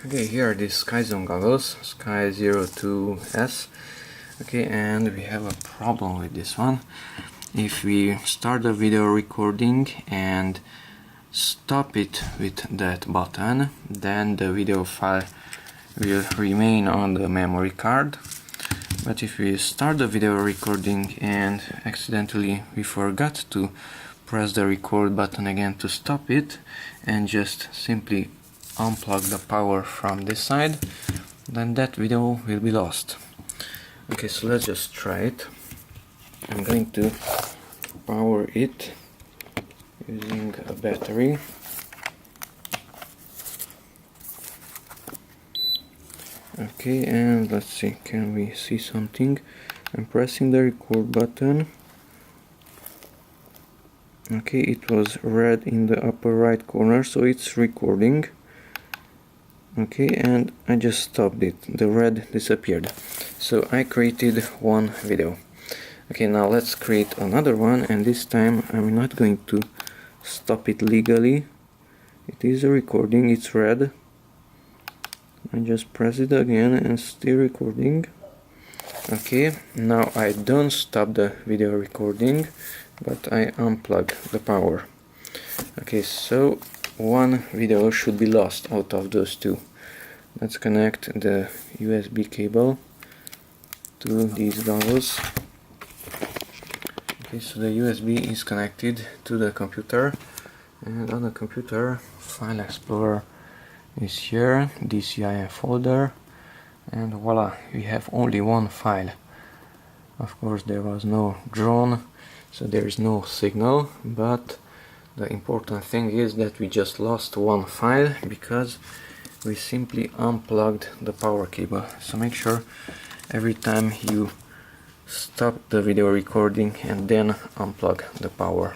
Okay, here are these Skyzone goggles, Sky02S. Okay, and we have a problem with this one. If we start the video recording and stop it with that button, then the video file will remain on the memory card. But if we start the video recording and accidentally we forgot to press the record button again to stop it, and just simply unplug the power from this side, then that video will be lost. Okay, so let's just try it. I'm going to power it using a battery. Okay, and let's see, can we see something? I'm pressing the record button. Okay, it was red in the upper right corner, so it's recording. Okay, and I just stopped it, the red disappeared. So I created one video. Okay, now let's create another one, and this time I'm not going to stop it legally. It is a recording, it's red. I just press it again and still recording. Okay, now I don't stop the video recording, but I unplug the power. Okay, so one video should be lost out of those two. Let's connect the USB cable to these goggles. Okay, so the USB is connected to the computer, and on the computer File Explorer is here, DCIF folder, and voila, we have only one file. Of course there was no drone, so there is no signal, but the important thing is that we just lost one file because we simply unplugged the power cable. So make sure every time you stop the video recording and then unplug the power.